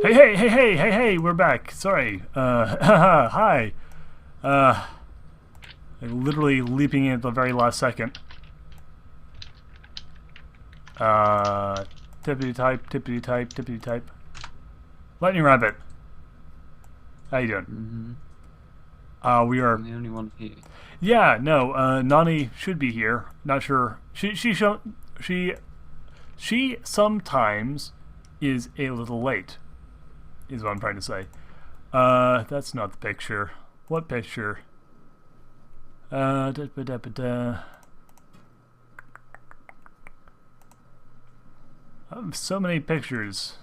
Hey, we're back. Sorry. Hi. Literally leaping in at the very last second. Tippity type. Lightning Rabbit. How you doing? We are... I'm the only one here. Yeah, no, Noony should be here. Not sure. She sometimes is a little late, is what I'm trying to say. That's not the picture. What picture? Da, ba, da, ba, da. I have so many pictures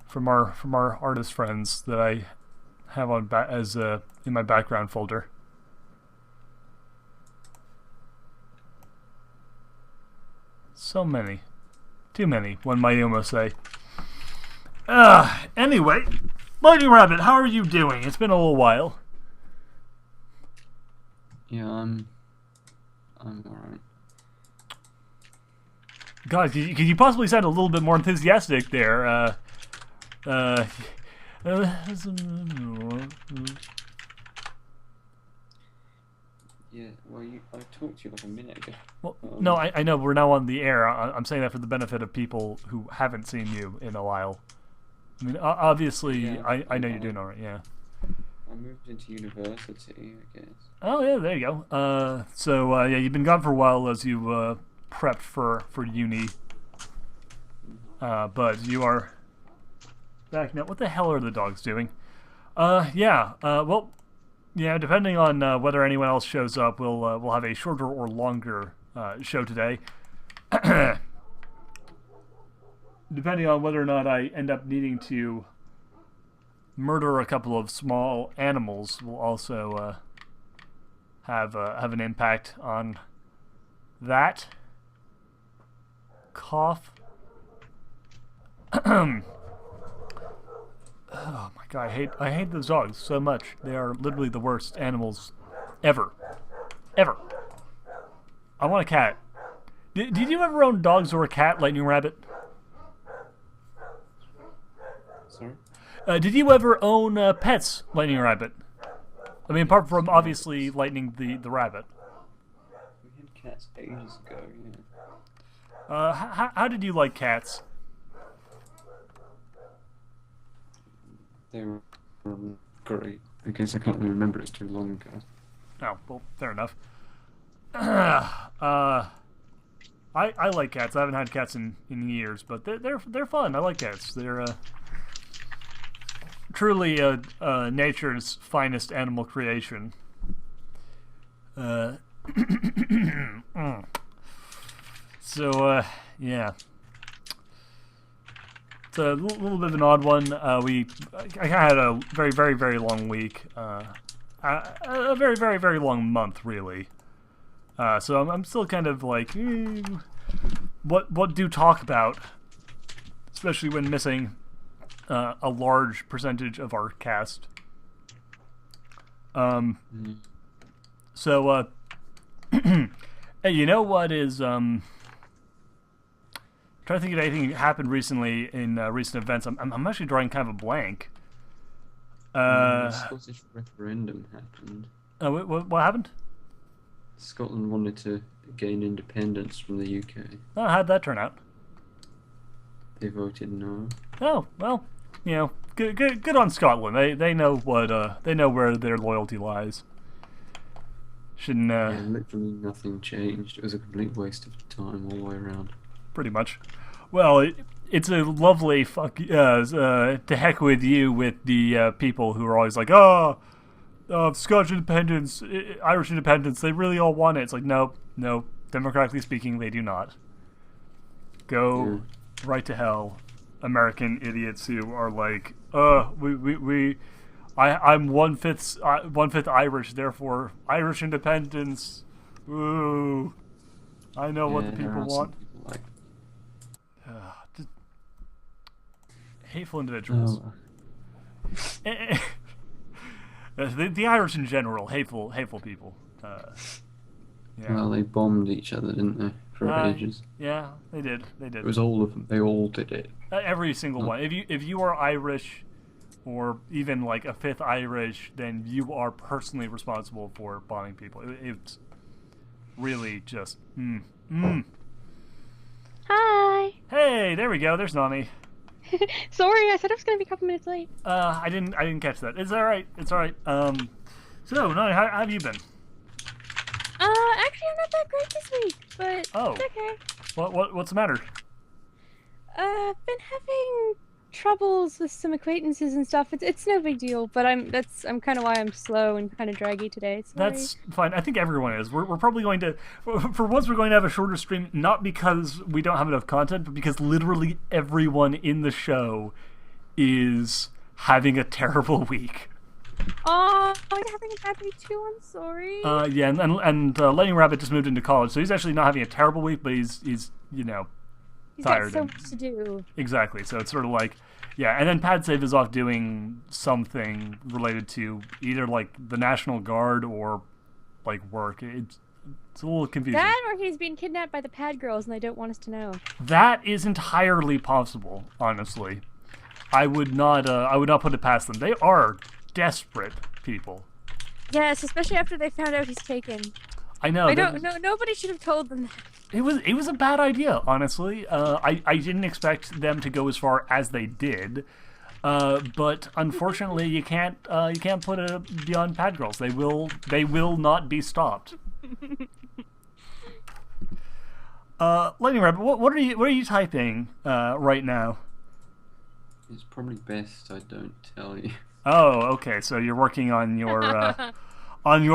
from our artist friends that I have on in my background folder. So many. Too many, one might almost say. Anyway, Lightning Rabbit, how are you doing? It's been a little while. Yeah, I'm alright. God, could you possibly sound a little bit more enthusiastic there? Yeah, well, I talked to you like a minute ago. Well, no, I know we're now on the air. I'm saying that for the benefit of people who haven't seen you in a while. I mean, obviously, Yeah, I know you're doing alright. Yeah. I moved into university, I guess. Oh yeah, there you go. Yeah, you've been gone for a while as you prepped for uni. But you are back now. What the hell are the dogs doing? Well, yeah, depending on whether anyone else shows up, we'll have a shorter or longer show today. Depending on whether or not I end up needing to murder a couple of small animals, will also have an impact on that. Cough. Oh my god, I hate those dogs so much. They are literally the worst animals ever. Ever. I want a cat. Did you ever own dogs or a cat, Lightning Rabbit? Sorry? Did you ever own pets, Lightning Rabbit? I mean, apart from obviously Lightning the rabbit. We had cats ages ago, How did you like cats? They were great. I guess I can't really remember, it's too long ago. Oh, well, fair enough. I like cats. I haven't had cats in years, but they're fun. I like cats. They're truly nature's finest animal creation. Yeah. It's a little bit of an odd one. I had a very, very, very long week. A very, very, very long month, really. So I'm still kind of like, what do talk about? Especially when missing a large percentage of our cast. So, hey, you know what is, trying to think of anything that happened recently in recent events. I'm actually drawing kind of a blank. The Scottish referendum happened. What happened? Scotland wanted to gain independence from the UK. Oh, how'd that turn out? They voted no. Oh, well, you know, good on Scotland. They know they know where their loyalty lies. Shouldn't Yeah, literally nothing changed. It was a complete waste of time all the way around. Pretty much. Well, it's a lovely to heck with you with the people who are always like, Scottish independence, Irish independence, they really all want it. It's like, no, democratically speaking, they do not. Go right to hell, American idiots who are like, I'm one fifth Irish, therefore Irish independence. Ooh, I know what the people want. Just hateful individuals. The Irish in general, hateful people. Yeah. Well, they bombed each other, didn't they? for ages. Yeah, they did. They did. It was all of them. They all did it. Every single one. If you are Irish, or even like a fifth Irish, then you are personally responsible for bombing people. It's really just. Hi. Hey, there we go. There's Noony. Sorry, I said I was gonna be a couple minutes late. I didn't catch that. It's all right. It's all right. So Noony, how have you been? Actually, I'm not that great this week, but it's okay. What's the matter? I've been having troubles with some acquaintances and stuff. It's no big deal, but I'm kind of why I'm slow and kind of draggy today. Sorry. That's fine. I think everyone is. We're probably going to, for once, we're going to have a shorter stream, not because we don't have enough content, but because literally everyone in the show is having a terrible week. Oh, you're having a bad week too. I'm sorry. Yeah, and Lightning Rabbit just moved into college, so he's actually not having a terrible week, but he's He's tired. got so much to do. Exactly. So it's sort of like, yeah, and then PadSave is off doing something related to either like the National Guard or like work. It's a little confusing. That or he's being kidnapped by the pad girls and they don't want us to know. That is entirely possible, honestly. I would not put it past them. They are desperate people. Yes, especially after they found out he's taken. I know. Nobody should have told them that. It was a bad idea, honestly. I didn't expect them to go as far as they did, but unfortunately, you can't put it beyond pad girls. They will not be stopped. Lightning Rabbit, what are you typing right now? It's probably best I don't tell you. Oh, okay. So you're working on your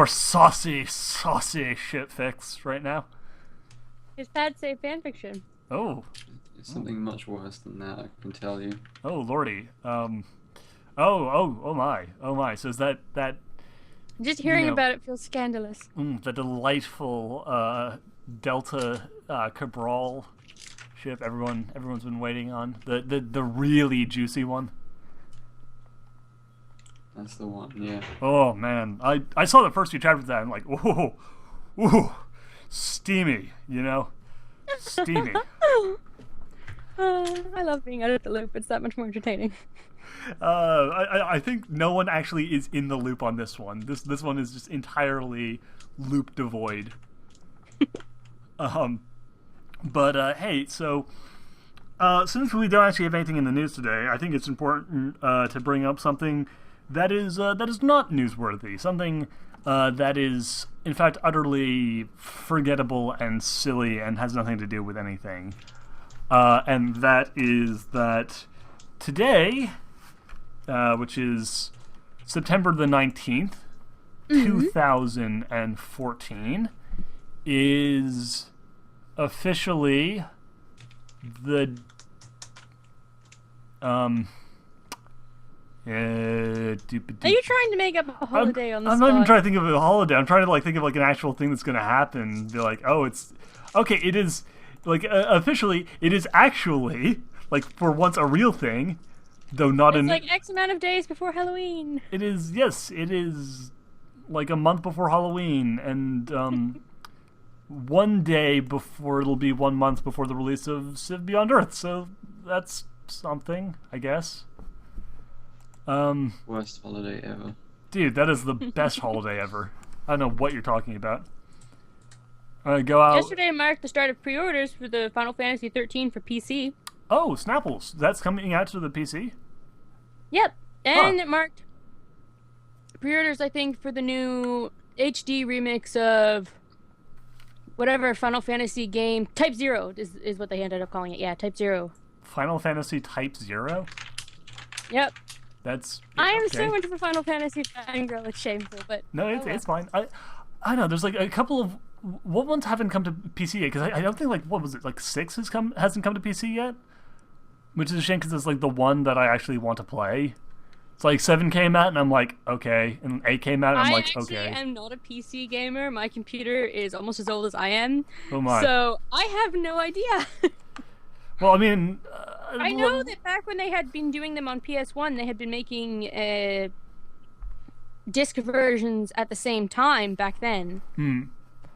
saucy shit fix right now. His PadSave fanfiction. Oh. It's something much worse than that, I can tell you. Oh lordy. Oh my. So is that just hearing about it feels scandalous. The delightful Delta Cabral ship everyone's been waiting on. The really juicy one. That's the one, yeah. Oh man. I saw the first few chapters of that and I'm like, ooh. Steamy, steamy. I love being out of the loop. It's that much more entertaining. I think no one actually is in the loop on this one. This one is just entirely loop devoid. But hey, so since we don't actually have anything in the news today, I think it's important to bring up something that is not newsworthy. Something that is, in fact, utterly forgettable and silly and has nothing to do with anything. And that is that today, which is September the 19th, 2014, is officially the... Are you trying to make up a holiday on the I'm spot? not even trying to think of a holiday. I'm trying to think of an actual thing that's going to happen. Be like, oh, it's okay. It is officially. It is actually for once a real thing, though not It's like X amount of days before Halloween. It is, yes. It is like a month before Halloween, and one day before it'll be 1 month before the release of Civ Beyond Earth. So that's something, I guess. Worst holiday ever. Dude, that is the best holiday ever. I don't know what you're talking about. Go out. Yesterday marked the start of pre-orders for the Final Fantasy 13 for PC. Oh, Snapples. That's coming out to the PC? Yep. And it marked pre-orders, I think, for the new HD remix of whatever Final Fantasy game. Type 0 is what they ended up calling it. Yeah, Type 0. Final Fantasy Type 0? Yep. That's... I am okay. so much of a Final Fantasy fangirl. It's shameful, but... No, it's fine. I know, there's a couple of... What ones haven't come to PC yet? Because I don't think, what was it, 6 hasn't come to PC yet? Which is a shame, because it's, the one that I actually want to play. It's 7 came out, and I'm like, okay. And 8 came out, and I'm like, okay. I actually am not a PC gamer. My computer is almost as old as I am. Oh my. So, I have no idea. Well, I mean... I know that back when they had been doing them on PS1, they had been making Hmm. disc versions at the same time back then.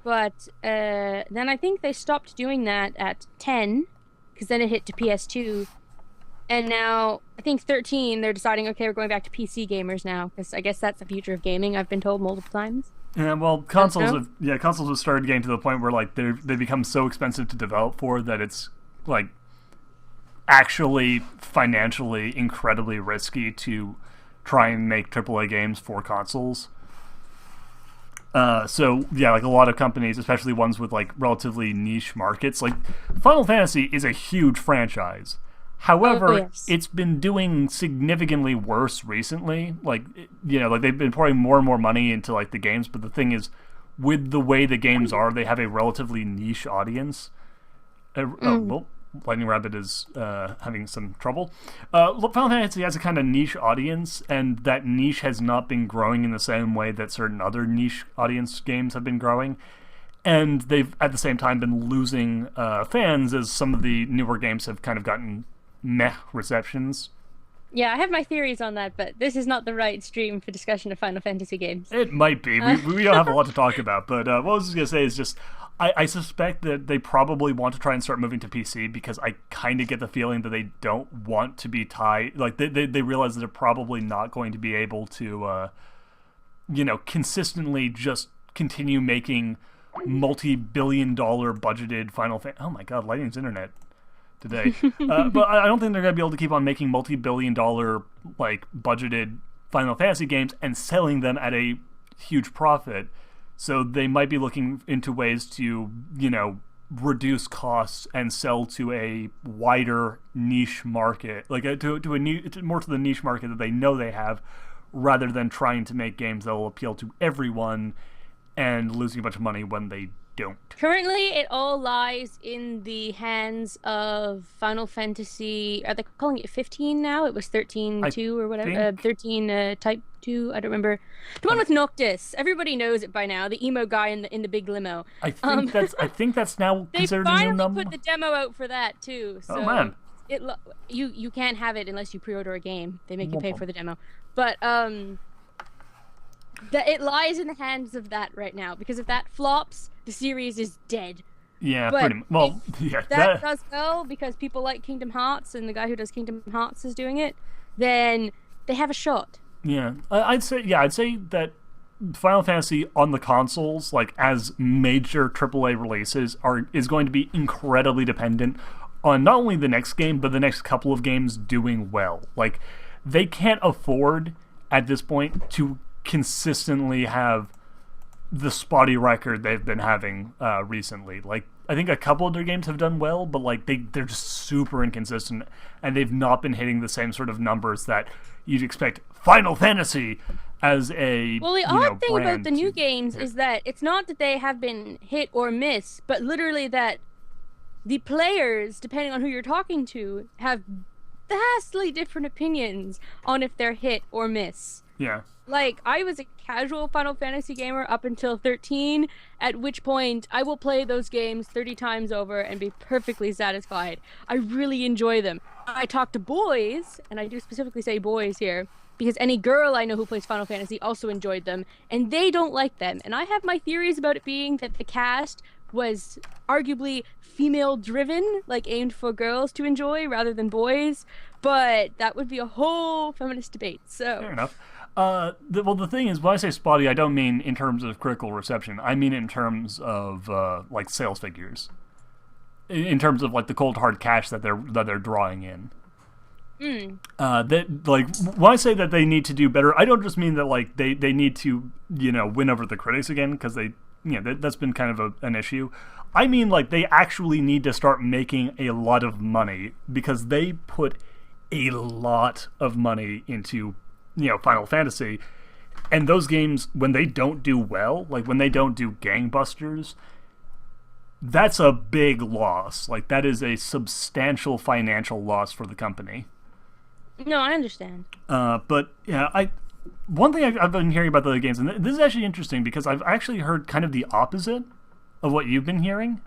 But then I think they stopped doing that at 10, because then it hit to PS2. And now, I think 13, they're deciding, okay, we're going back to PC gamers now, because I guess that's the future of gaming, I've been told multiple times. Yeah, well, consoles have started getting to the point where like they become so expensive to develop for that it's like actually financially incredibly risky to try and make AAA games for consoles. So yeah, like a lot of companies, especially ones with like relatively niche markets, like Final Fantasy is a huge franchise. However, it's been doing significantly worse recently. Like, like they've been pouring more and more money into like the games. But the thing is, with the way the games are, they have a relatively niche audience. Well, Lightning Rabbit is having some trouble. Final Fantasy has a kind of niche audience, and that niche has not been growing in the same way that certain other niche audience games have been growing. And they've, at the same time, been losing fans as some of the newer games have kind of gotten meh receptions. Yeah, I have my theories on that, but this is not the right stream for discussion of Final Fantasy games. It might be. We don't have a lot to talk about, but what I was going to say is just, I suspect that they probably want to try and start moving to PC because I kind of get the feeling that they don't want to be tied. Like, they realize that they're probably not going to be able to, consistently just continue making multi-billion-dollar budgeted Final Fantasy. Oh my god, Lightning's internet today. But I don't think they're going to be able to keep on making multi-billion-dollar, like, budgeted Final Fantasy games and selling them at a huge profit. So they might be looking into ways to, reduce costs and sell to a wider niche market, like more to the niche market that they know they have, rather than trying to make games that will appeal to everyone and losing a bunch of money when they don't. Currently, it all lies in the hands of Final Fantasy. Are they calling it 15 now? It was 13-2 or whatever. 13 Type 2. I don't remember. The one with Noctis. Everybody knows it by now. The emo guy in the big limo. I think that's now considered a new number. They finally put the demo out for that too. So oh man. You can't have it unless you pre-order a game. They make you pay for the demo. But it lies in the hands of that right now, because if that flops, the series is dead. Yeah, but pretty well. Yeah, that does well because people like Kingdom Hearts, and the guy who does Kingdom Hearts is doing it. Then they have a shot. Yeah, I'd say that Final Fantasy on the consoles, like as major AAA releases, is going to be incredibly dependent on not only the next game but the next couple of games doing well. Like, they can't afford at this point to consistently have the spotty record they've been having recently. Like, I think a couple of their games have done well, but like they're just super inconsistent, and they've not been hitting the same sort of numbers that you'd expect Final Fantasy as a the odd thing about the new games is that it's not that they have been hit or miss, but literally that the players, depending on who you're talking to, have vastly different opinions on if they're hit or miss. Yeah. Like, I was a casual Final Fantasy gamer up until 13, at which point I will play those games 30 times over and be perfectly satisfied. I really enjoy them. I talk to boys, and I do specifically say boys here, because any girl I know who plays Final Fantasy also enjoyed them, and they don't like them. And I have my theories about it being that the cast was arguably female-driven, like aimed for girls to enjoy rather than boys, but that would be a whole feminist debate, so... Fair enough. The thing is, when I say spotty, I don't mean in terms of critical reception. I mean in terms of like sales figures, in terms of like the cold hard cash that they're drawing in. That, like, when I say that they need to do better, I don't just mean that like they need to win over the critics again, because they that's been kind of an issue. I mean, like, they actually need to start making a lot of money, because they put a lot of money into Final Fantasy, and those games, when they don't do well, like when they don't do gangbusters, that's a big loss. Like, that is a substantial financial loss for the company. No, I understand. But yeah, one thing I've been hearing about the other games, and this is actually interesting because I've actually heard kind of the opposite of what you've been hearing.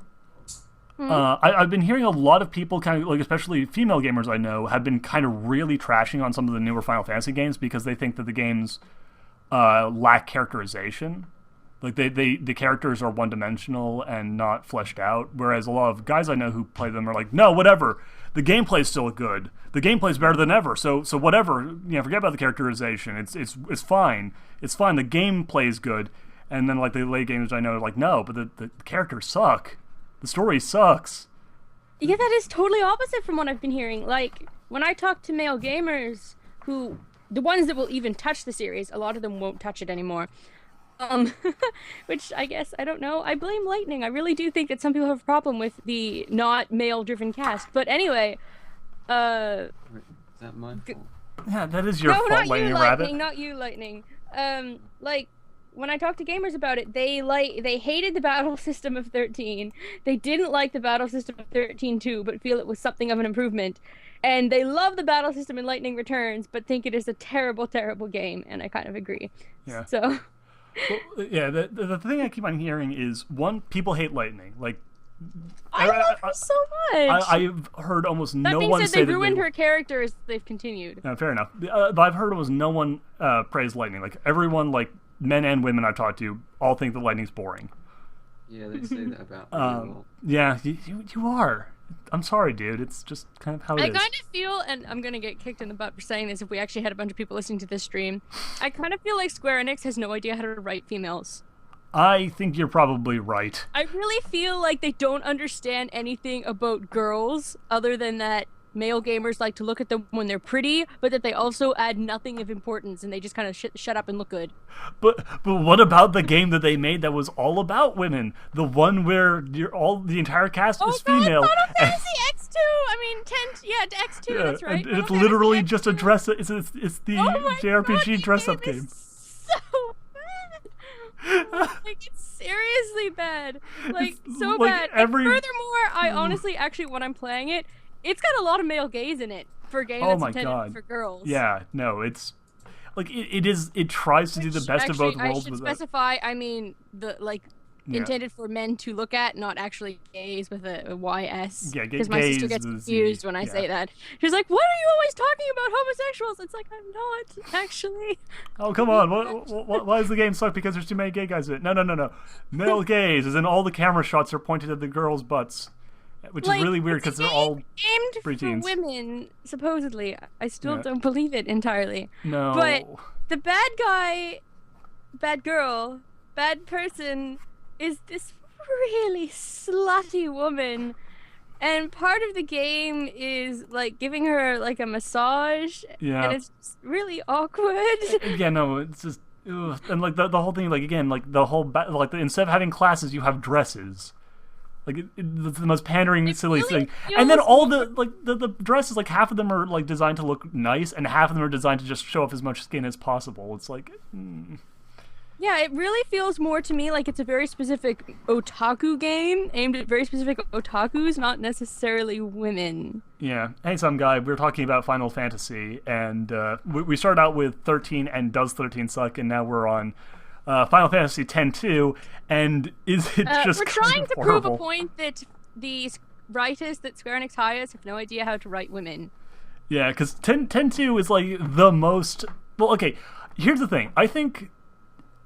I've been hearing a lot of people, kind of like, especially female gamers I know, have been kind of really trashing on some of the newer Final Fantasy games because they think that the games lack characterization. Like the characters are one dimensional and not fleshed out, whereas a lot of guys I know who play them are like, no, whatever. The gameplay's still good. The gameplay's better than ever. So whatever. Forget about the characterization. It's fine. It's fine. The gameplay's good. And then like the late gamers I know are like, no, but the characters suck. The story sucks. Yeah, that is totally opposite from what I've been hearing. Like when I talk to male gamers, who the ones that will even touch the series, a lot of them won't touch it anymore. Which I guess, I don't know. I blame Lightning. I really do think that some people have a problem with the not male-driven cast. But anyway, Wait, is that my fault? Yeah, that is your no, fault, not Lightning you, Rabbit. Lightning, not you, Lightning. Like when I talk to gamers about it, they hated the battle system of 13. They didn't like the battle system of 13-2, but feel it was something of an improvement. And they love the battle system in Lightning Returns, but think it is a terrible, terrible game. And I kind of agree. Yeah. So. Well, yeah, the thing I keep on hearing is, one, people hate Lightning. Like, I love her so much. I've heard almost that no being one said, say they ruined that her character as they've continued. fair enough. But I've heard almost no one praise Lightning. Like, everyone, like, men and women I've talked to, all think that Lightning's boring. Yeah, they say that about me a lot. Yeah, you are. I'm sorry, dude. It's just kind of how it I is. kind of feel, and I'm gonna get kicked in the butt for saying this if we actually had a bunch of people listening to this stream, I kind of feel like Square Enix has no idea how to write females. I think you're probably right. I really feel like they don't understand anything about girls other than that male gamers like to look at them when they're pretty, but that they also add nothing of importance and they just kind of shut up and look good. But what about the game that they made that was all about women? The one where the entire cast is female. Final Fantasy X2. I mean, X2. Yeah, That's right. and Final it's literally Fantasy just X2. a dress. It's the JRPG dress-up game. So bad. Like it's seriously bad. Like so like bad. every- And furthermore, I honestly, actually, when I'm playing it, it's got a lot of male gaze in it for a game that's my intended God. for girls. Yeah, no, it's like it tries to do the best of both worlds. I should with specify. I mean, Yeah. intended for men to look at, not actually gays with a YS. Yeah, because my sister gets gays is confused the- when I yeah. say that. She's like, "What are you always talking about homosexuals?" It's like I'm not actually. Oh, come on. Why does the game suck because there's too many gay guys in it? No. Male gays, as in all the camera shots are pointed at the girls' butts, which is really weird because they're all aimed preteens. for women, supposedly. I still Yeah. don't believe it entirely. No. But the bad guy, bad girl, bad person is this really slutty woman. And part of the game is like giving her like a massage. Yeah. And it's just really awkward. Yeah, no, it's just ugh. And like the whole thing, like again, like the whole instead of having classes, you have dresses. Like it's the most pandering, silly really thing. And then feels all the dresses, like half of them are like designed to look nice, and half of them are designed to just show off as much skin as possible. It's like. Yeah, it really feels more to me like it's a very specific otaku game aimed at very specific otakus, not necessarily women. Yeah. Hey, some guy. We were talking about Final Fantasy, and we started out with 13 and does 13 suck, and now we're on Final Fantasy X-2, and is it just we're kind trying of to horrible? prove a point that these writers that Square Enix hires have no idea how to write women. Yeah, because 10-2 is like the most. Well, okay. Here's the thing. I think,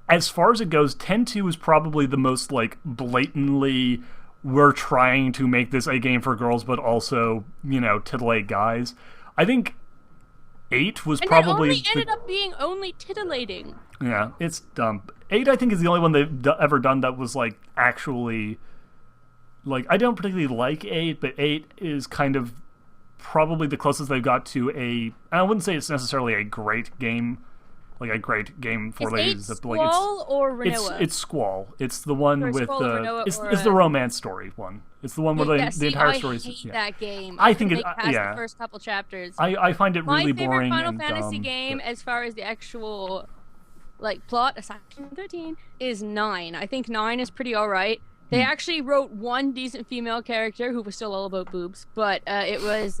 as far as it goes, 10-2 is probably the most like blatantly we're trying to make this a game for girls, but also titillate guys. I think 8 was And probably that only ended up being only titillating. Yeah, it's dumb. 8, I think, is the only one they've ever done that was like actually like I don't particularly like 8, but 8 is kind of probably the closest they've got to I wouldn't say it's necessarily a great game. Like a great game for Is ladies. 8 Like Squall or Renoa? It's Squall. It's the one Or with Squall or Renoa it's the romance story one. It's the one where the entire story is. I hate Yeah. that game. I think couldn't make past yeah. the first couple chapters. I find it really My favorite boring Final and Fantasy dumb, game, but- as far as the actual like plot, aside from 13, is 9. I think 9 is pretty alright. They actually wrote one decent female character who was still all about boobs, but it was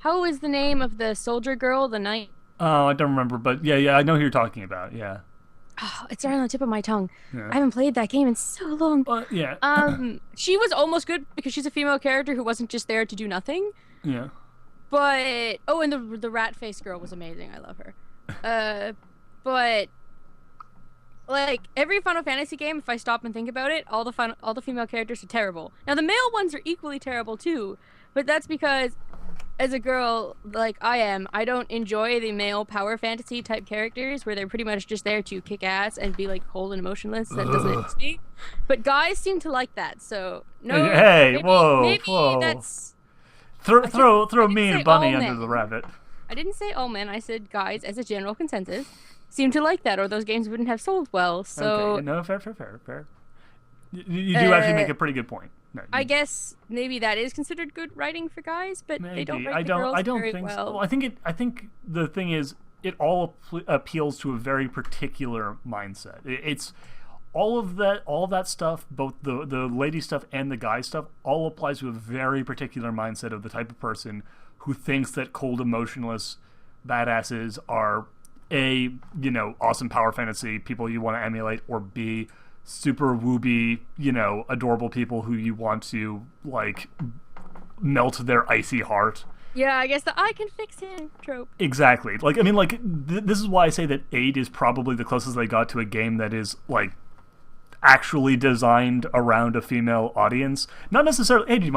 how was the name of the soldier girl, the knight? Oh, I don't remember, but yeah, I know who you're talking about. Yeah. Oh, it's right on the tip of my tongue. Yeah. I haven't played that game in so long. Yeah. She was almost good because she's a female character who wasn't just there to do nothing. Yeah. But and the rat face girl was amazing. I love her. But like every Final Fantasy game, if I stop and think about it, all the female characters are terrible. Now the male ones are equally terrible too, but that's because as a girl like I am, I don't enjoy the male power fantasy type characters where they're pretty much just there to kick ass and be like cold and emotionless. That doesn't interest me. But guys seem to like that. So no, Hey, maybe, whoa, maybe whoa. that's Throw I me didn't and say Bunny all under men. the rabbit. I didn't say all men. I said guys as a general consensus seem to like that, or those games wouldn't have sold well. So Okay, no, fair. You do actually make a pretty good point. No, I guess maybe that is considered good writing for guys, but they don't write the girls I don't very think well. so. Well, I think the thing is, it all appeals to a very particular mindset. It's all of that stuff, both the lady stuff and the guy stuff, all applies to a very particular mindset of the type of person who thinks that cold, emotionless badasses are A, awesome power fantasy people you want to emulate, or B, super wooby, adorable people who you want to, like, melt their icy heart. Yeah, I guess the I can fix him trope. Exactly. Like, I mean, like, this is why I say that 8 is probably the closest they got to a game that is, like, actually designed around a female audience. Not necessarily,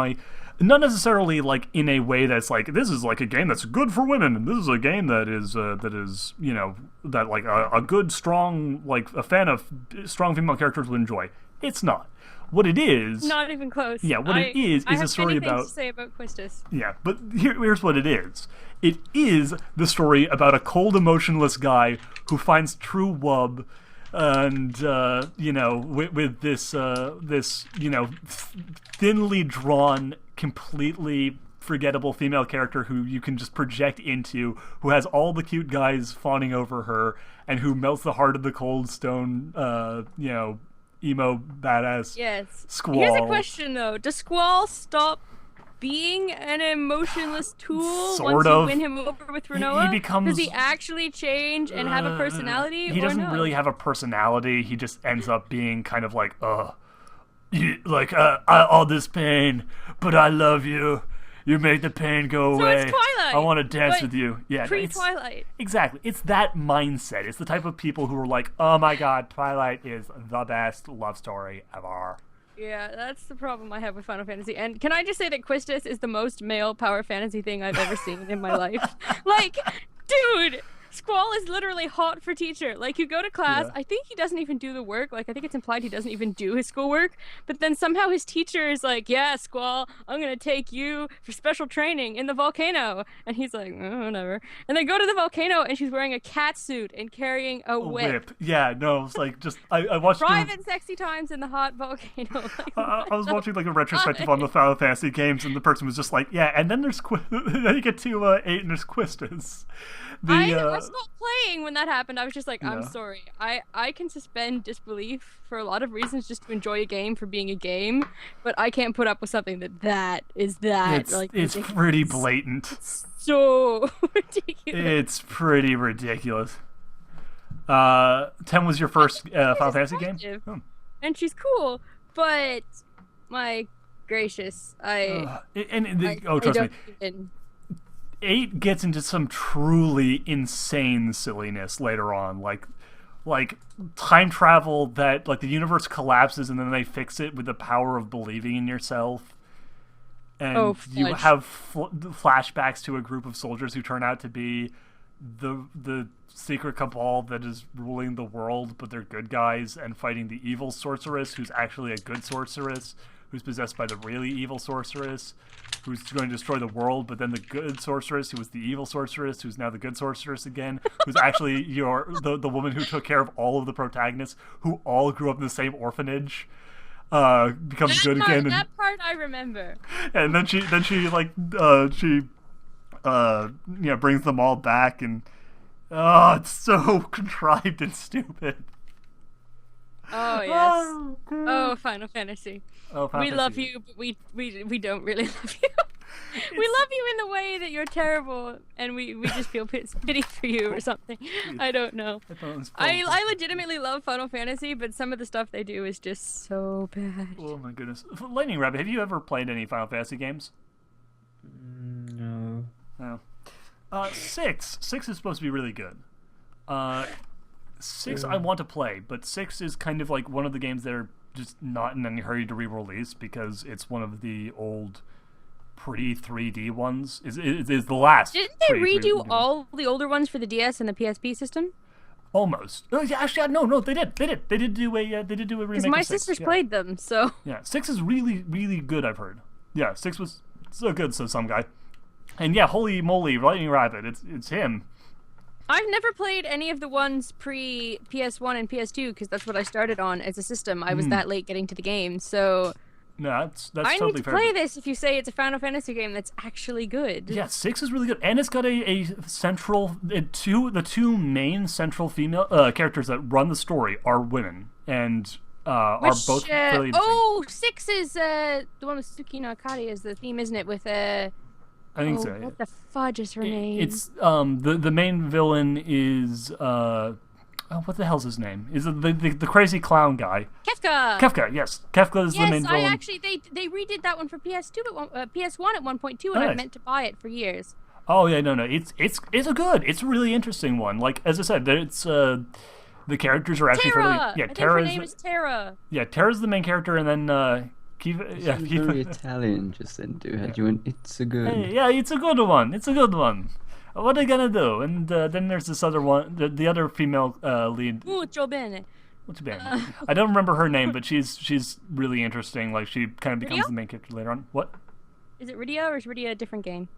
not necessarily like in a way that's like, this is like a game that's good for women, and this is a game that is that like a good, strong, like a fan of strong female characters would enjoy. It's not. What it is, Not even close. Yeah, what it is a story I have many about. things to say about Quistis. Yeah, but here's what it is. It is the story about a cold, emotionless guy who finds true wub, and with this thinly drawn, completely forgettable female character who you can just project into, who has all the cute guys fawning over her, and who melts the heart of the cold stone, emo badass. Yes. Squall. Here's a question though: does Squall stop being an emotionless tool Sort once of. you win him over with Renoa? He becomes. Does he actually change and have a personality? He doesn't or no? really have a personality. He just ends up being kind of like, all this pain, but I love you. You make the pain go So away. it's Twilight, I want to dance but with you. Yeah, pre-Twilight. Exactly. It's that mindset. It's the type of people who are like, oh my god, Twilight is the best love story ever. Yeah, that's the problem I have with Final Fantasy. And can I just say that Quistis is the most male power fantasy thing I've ever seen in my life? Like, dude, Squall is literally hot for teacher. Like, you go to class, Yeah. I think he doesn't even do the work. Like, I think it's implied he doesn't even do his schoolwork. But then somehow his teacher is like, yeah, Squall, I'm going to take you for special training in the volcano. And he's like, oh, whatever. And they go to the volcano, and she's wearing a cat suit and carrying a whip. Yeah, no, it's like just I watched. Private sexy times in the hot volcano. Like, I was watching like a retrospective on the Final Fantasy games, and the person was just like, "Yeah," and then there's then you get to 8, and there's Quistis. I stopped playing when that happened. I was just like, I'm Yeah. sorry. I can suspend disbelief for a lot of reasons just to enjoy a game for being a game, but I can't put up with something that is that. It's like, it's ridiculous. pretty blatant. So ridiculous. It's pretty ridiculous. 10 was your first Final Fantasy game? attractive. Hmm. And she's cool, but my gracious, Oh, trust I me, don't even. 8 gets into some truly insane silliness later on, like time travel that like the universe collapses and then they fix it with the power of believing in yourself. And you fudge. have flashbacks to a group of soldiers who turn out to be the secret cabal that is ruling the world, but they're good guys and fighting the evil sorceress, who's actually a good sorceress, who's possessed by the really evil sorceress, who's going to destroy the world, but then the good sorceress, who was the evil sorceress, who's now the good sorceress again, who's actually the woman who took care of all of the protagonists, who all grew up in the same orphanage. Becomes good again. That part I remember. And then she brings them all back, and it's so contrived and stupid. Oh yes. Oh, Final Fantasy. Oh, Final We love Fantasy. you, but we don't really love you. We love you in the way that you're terrible, and we just feel pity for you or something. I don't know. I legitimately love Final Fantasy, but some of the stuff they do is just so bad. Oh my goodness. Lightning Rabbit, have you ever played any Final Fantasy games? No. No. 6 is supposed to be really good. 6 I want to play, but 6 is kind of like one of the games that are just not in any hurry to re-release because it's one of the old pre-3D ones. Is the last. Didn't they redo 3D all the older ones for the DS and the PSP system? Almost. Oh, yeah, actually, no, they did. They did do a remake. Because my sisters played them, so. Yeah, 6 is really, really good. I've heard. Yeah, 6 was so good. So some guy, and yeah, holy moly, Lightning Rabbit. It's him. I've never played any of the ones pre PS1 and PS2 because that's what I started on as a system. I was that late getting to the game, so. No, that's I totally need to fair. play this if you say it's a Final Fantasy game that's actually good. Yeah, 6 is really good, and it's got a central the two main central female characters that run the story are women, and are both fairly interesting. Oh, 6 is the one with Tsukino Akari is the theme, isn't it? With I think so. What the fudge is her name? It's the main villain is what the hell's his name? Is it the crazy clown guy? Kefka, yes. Kefka is the main villain. Yes, I actually they redid that one for PS2 PS1 at one point too, and Nice. I meant to buy it for years. Oh yeah, no, it's a really interesting one. Like as I said, it's the characters are actually Tara! fairly I think Tara her name is Tara. Yeah, Tara's the main character, and then Kiva. Yeah, You're very Italian, just then, Duhad. You went, it's a good. Hey, yeah, it's a good one. It's a good one. What are they gonna do? And then there's this other one, the other female lead. Mucho bene. What's her name? I don't remember her name, but she's really interesting. Like she kind of becomes Rydia? the main character later on. What? Is it Rydia or is Rydia a different game?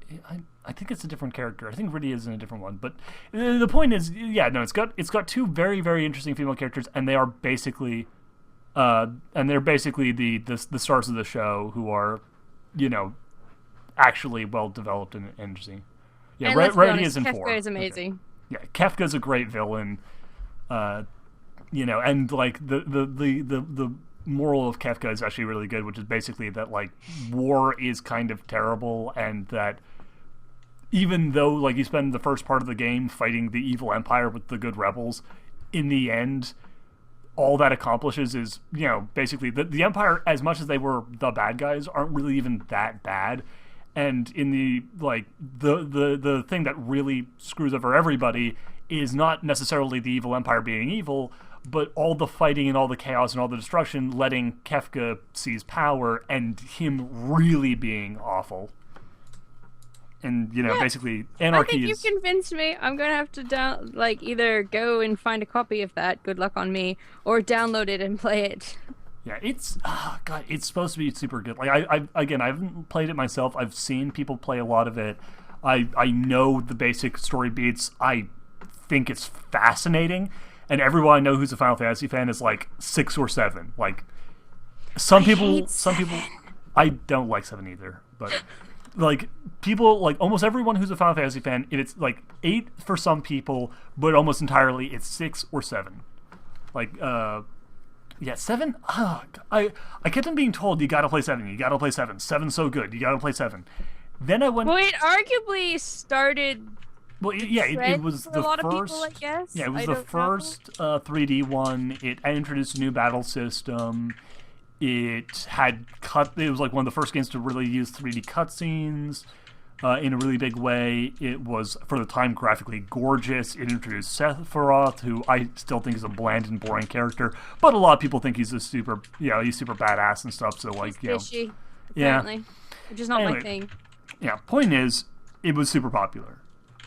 I think it's a different character. I think Rydia is in a different one. But the point is, yeah, no, it's got two very, very interesting female characters, and they are basically, the stars of the show who are, actually well developed and interesting. Yeah, Rydia is in 4. Kefka is amazing. Okay. Yeah, Kefka's a great villain. And like the moral of Kefka is actually really good, which is basically that like war is kind of terrible, and that even though like you spend the first part of the game fighting the evil empire with the good rebels, in the end all that accomplishes is, basically the empire, as much as they were the bad guys, aren't really even that bad. And in the like the thing that really screws over everybody is not necessarily the evil empire being evil, but all the fighting and all the chaos and all the destruction letting Kefka seize power, and him really being awful. And basically anarchy I think is. you convinced me. I'm gonna have to either go and find a copy of that. Good luck on me, or download it and play it. Yeah, it's it's supposed to be super good. Like I haven't played it myself. I've seen people play a lot of it. I know the basic story beats. I think it's fascinating, and everyone I know who's a Final Fantasy fan is like 6 or 7. Like some people, I don't like 7 either, but like people, like almost everyone who's a Final Fantasy fan, it's like 8 for some people, but almost entirely it's 6 or 7. Like yeah, 7. I kept on being told you gotta play 7. You gotta play 7. 7's so good. You gotta play 7. Then I went. Well, it arguably started. Well, yeah, it was for the a lot first. of people, I guess. Yeah, it was the first 3D one. It introduced a new battle system. It had It was like one of the first games to really use 3D cutscenes in a really big way. It was, for the time, graphically gorgeous. It introduced Sephiroth, who I still think is a bland and boring character, but a lot of people think he's he's super badass and stuff. So like, Fishy, yeah, apparently. Which is not my thing. Yeah, point is, it was super popular.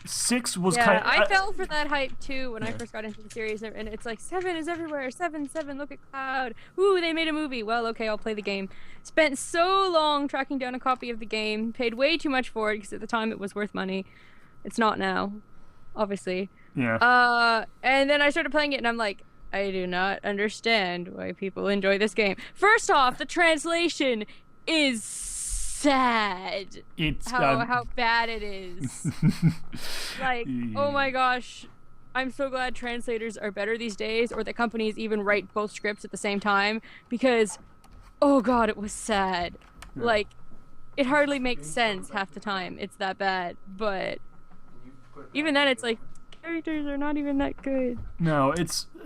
6 was Yeah, kind of. I fell for that hype too when I first got into the series, and it's like 7 is everywhere. 7, look at Cloud. Ooh, they made a movie. Well, okay, I'll play the game. Spent so long tracking down a copy of the game. Paid way too much for it because at the time it was worth money. It's not now, obviously. Yeah. And then I started playing it, and I'm like, I do not understand why people enjoy this game. First off, the translation is sad. It's how bad it is. Like, oh my gosh, I'm so glad translators are better these days, or that companies even write both scripts at the same time, because oh god, it was sad. Yeah. Like, it hardly makes sense half the time. It's that bad. But even then, it's like characters are not even that good. No,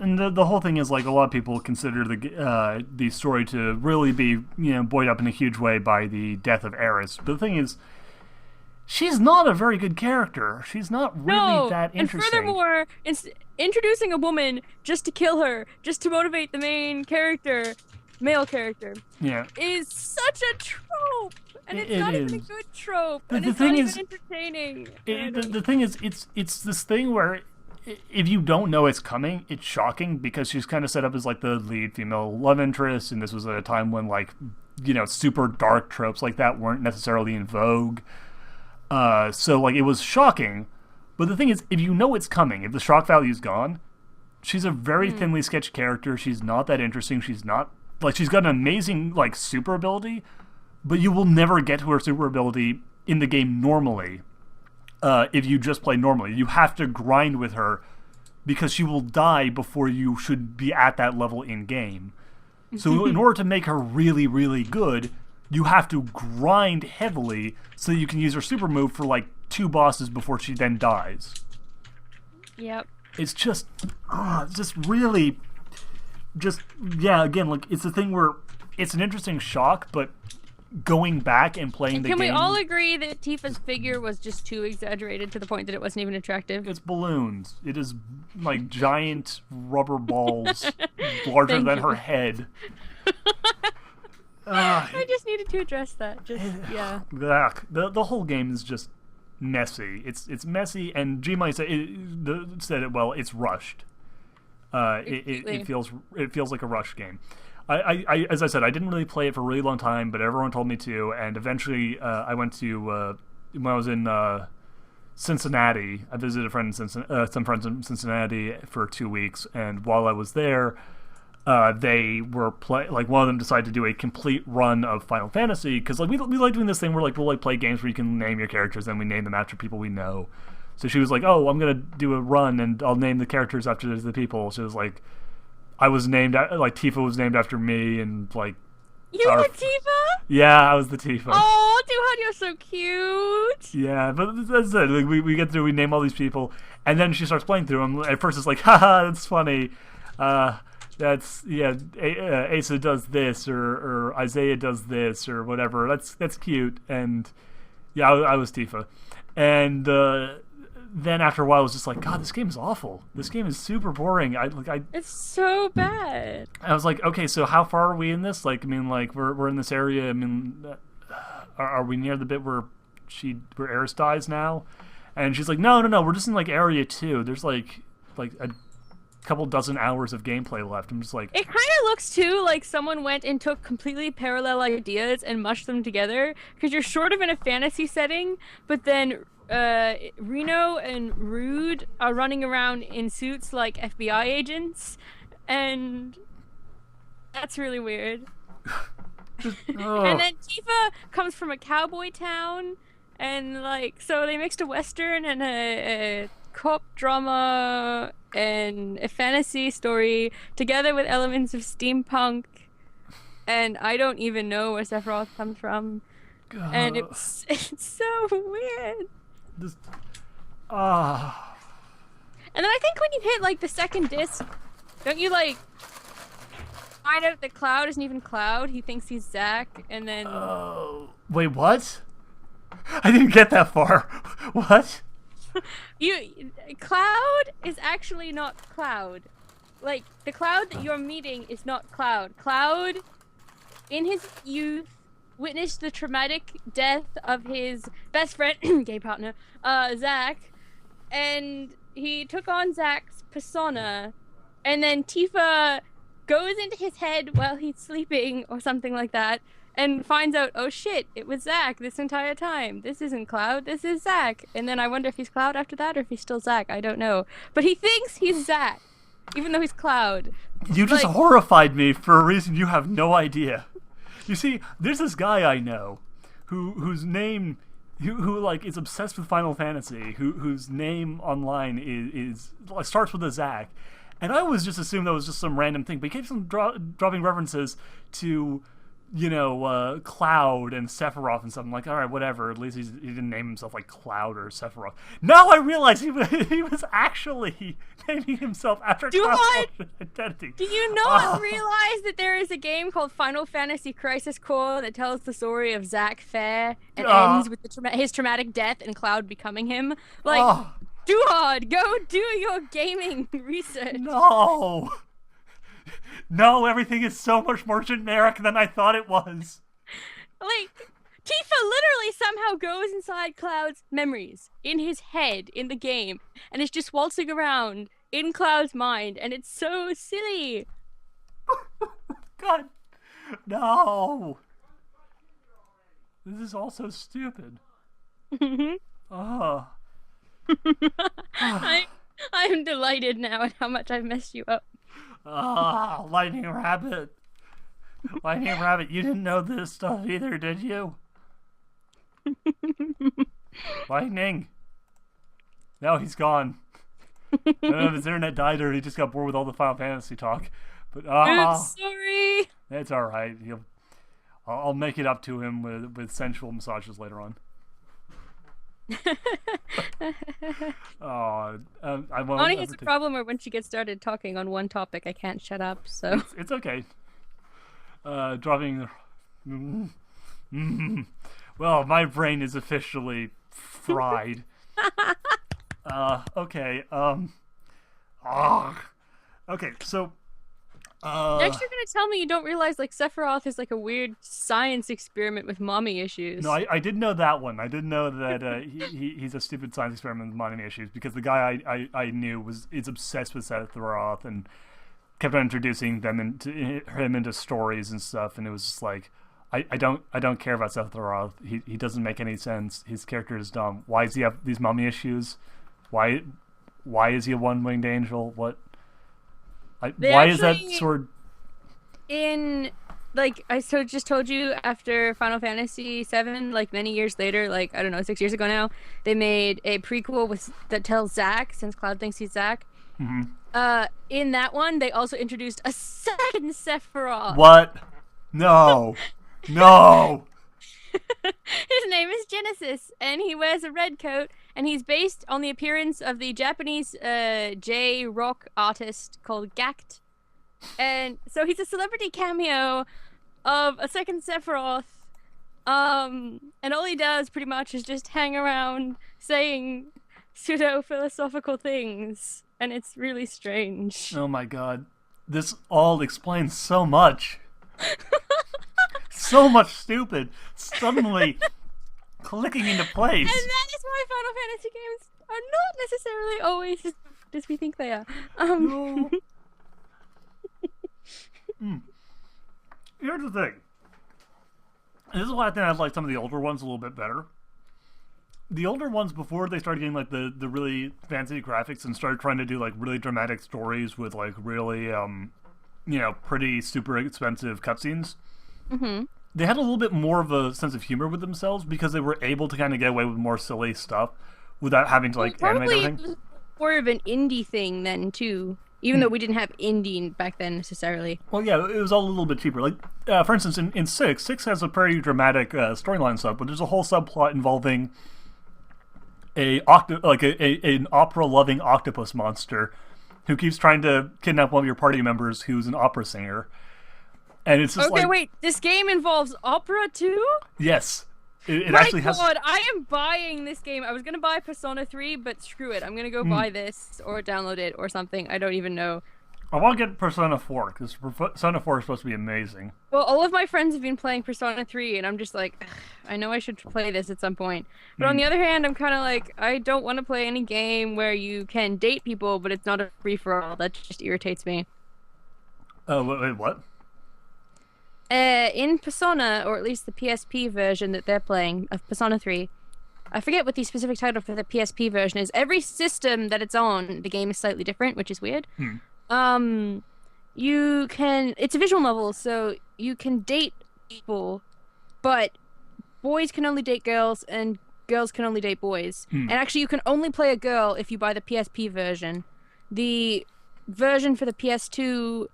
and the whole thing is like a lot of people consider the story to really be buoyed up in a huge way by the death of Eris. But the thing is, she's not a very good character. She's not really No, that and interesting. furthermore, introducing a woman just to kill her, just to motivate the main character, male character, Yeah. is such a trope, and it's It not even a is. good trope, and The it's thing not is- even entertaining. The thing is, it's this thing where if you don't know it's coming, it's shocking because she's kind of set up as like the lead female love interest, and this was at a time when like, you know, super dark tropes like that weren't necessarily in vogue. So like it was shocking, but the thing is, if you know it's coming, if the shock value's gone, she's a very thinly sketched character. She's not that interesting. She's not like she's got an amazing like super ability, but you will never get to her super ability in the game normally. If you just play normally, you have to grind with her because she will die before you should be at that level in game. So in order to make her really, really good, you have to grind heavily so you can use her super move for like 2 bosses before she then dies. Yep. It's just really, yeah, again, like, it's a thing where it's an interesting shock, but going back and playing the game... Can we all agree that Tifa's figure was just too exaggerated to the point that it wasn't even attractive? It's balloons. It is, like, giant rubber balls larger Thank than you. her head. I just needed to address that. Just, yeah. Ugh. The whole game is just messy. It's messy, and G-Money said it well. It's rushed. It feels like a rush game. I as I said, I didn't really play it for a really long time, but everyone told me to, and eventually I went to when I was in Cincinnati. I visited a friend in some friends in Cincinnati for 2 weeks, and while I was there, they were like one of them decided to do a complete run of Final Fantasy because like we like doing this thing where like we'll like play games where you can name your characters and we name them after people we know. So she was like, "Oh, I'm gonna do a run and I'll name the characters after the people." She was like, "I was named like Tifa was named after me and like." You were Tifa? Yeah, I was the Tifa. Oh, Duhad, you're so cute. Yeah, but that's it. Like, we get through, we name all these people, and then she starts playing through them. At first, it's like, haha, that's funny. That's Asa does this, or Isaiah does this, or whatever. That's cute. And yeah, I was Tifa, and then after a while, I was just like, God, this game is awful. This game is super boring. It's so bad. I was like, okay, so how far are we in this? Like, I mean, like we're in this area. I mean, are we near the bit where Eris dies now? And she's like, no, we're just in like area 2. There's like a couple dozen hours of gameplay left. I'm just like, It kind of looks too like someone went and took completely parallel ideas and mushed them together because you're sort of in a fantasy setting, but then Reno and Rude are running around in suits like FBI agents, and that's really weird. And then Tifa comes from a cowboy town, and like so they mixed a western and a cop drama and a fantasy story together with elements of steampunk, and I don't even know where Sephiroth comes from, and it's so weird. Just, And then I think when you hit like the second disc, don't you like find out that Cloud isn't even Cloud? He thinks he's Zack, and then wait, what? I didn't get that far. What? Cloud is actually not Cloud. Like the Cloud that you're meeting is not Cloud. Cloud, in his youth, witnessed the traumatic death of his best friend, gay partner, Zack, and he took on Zack's persona, and then Tifa goes into his head while he's sleeping or something like that, and finds out, oh shit, it was Zack this entire time. This isn't Cloud, this is Zack. And then I wonder if he's Cloud after that or if he's still Zack. I don't know. But he thinks he's Zack, even though he's Cloud. You just horrified me for a reason you have no idea. You see, there's this guy I know whose name who like is obsessed with Final Fantasy, whose name online is starts with a Zack. And I always just assumed that was just some random thing, but he keeps on dropping references to Cloud and Sephiroth and something. Like, all right, whatever. At least he didn't name himself like Cloud or Sephiroth. Now I realize he was actually naming himself after Cloud's identity. Do you not realize that there is a game called Final Fantasy Crisis Core that tells the story of Zack Fair and ends with his traumatic death and Cloud becoming him? Like, Duhad, go do your gaming research. No. No, everything is so much more generic than I thought it was. Like, Tifa literally somehow goes inside Cloud's memories, in his head, in the game, and is just waltzing around in Cloud's mind, and it's so silly. God, no. This is all so stupid. I'm delighted now at how much I've messed you up. Lightning Rabbit. Lightning Rabbit, you didn't know this stuff either, did you? Lightning. No, he's gone. I don't know if his internet died or he just got bored with all the Final Fantasy talk. But Oops, sorry. It's all right. I'll make it up to him with sensual massages later on. Noony has a problem where when she gets started talking on one topic, I can't shut up. So it's okay. Dropping. Well, my brain is officially fried. Okay. Okay. So. Next, you're gonna tell me you don't realize like Sephiroth is like a weird science experiment with mommy issues. No, I didn't know that one. I didn't know that he's a stupid science experiment with mommy issues because the guy I knew is obsessed with Sephiroth and kept on introducing him into stories and stuff, and it was just like I don't care about Sephiroth. He doesn't make any sense. His character is dumb. Why does he have these mommy issues? Why is he a one-winged angel? What? Why is that sword in like I just told you after Final Fantasy VII, like many years later, like I don't know, 6 years ago now, they made a prequel that tells Zack, since Cloud thinks he's Zack. Mm-hmm. In that one, they also introduced a second Sephiroth. What? No, no. His name is Genesis, and he wears a red coat, and he's based on the appearance of the Japanese J-rock artist called Gact. And so he's a celebrity cameo of a second Sephiroth. And all he does pretty much is just hang around saying pseudo-philosophical things, and it's really strange. Oh my god. This all explains so much. So much stupid suddenly clicking into place. And that is why Final Fantasy games are not necessarily always as we think they are. No. Here's the thing. This is why I think I like some of the older ones a little bit better. The older ones, before they started getting like the really fancy graphics and started trying to do like really dramatic stories with like really pretty super expensive cutscenes. Mm-hmm. They had a little bit more of a sense of humor with themselves because they were able to kind of get away with more silly stuff without having to like animate everything. Probably more of an indie thing then too, even though we didn't have indie back then necessarily. Well, yeah, it was all a little bit cheaper. Like, for instance, in 6 has a pretty dramatic storyline stuff, but there's a whole subplot involving an opera-loving octopus monster who keeps trying to kidnap one of your party members who's an opera singer. And it's just wait, this game involves opera too? Yes. It My actually has. God, I am buying this game. I was going to buy Persona 3, but screw it. I'm going to go buy this or download it or something. I don't even know. I want to get Persona 4, because Persona 4 is supposed to be amazing. Well, all of my friends have been playing Persona 3, and I'm just like, I know I should play this at some point. But on the other hand, I'm kind of like, I don't want to play any game where you can date people, but it's not a free-for-all. That just irritates me. Wait, what? In Persona, or at least the PSP version that they're playing of Persona 3, I forget what the specific title for the PSP version is. Every system that it's on, the game is slightly different, which is weird. It's a visual novel, so you can date people, but boys can only date girls, and girls can only date boys. And actually, you can only play a girl if you buy the PSP version. The version for the PS2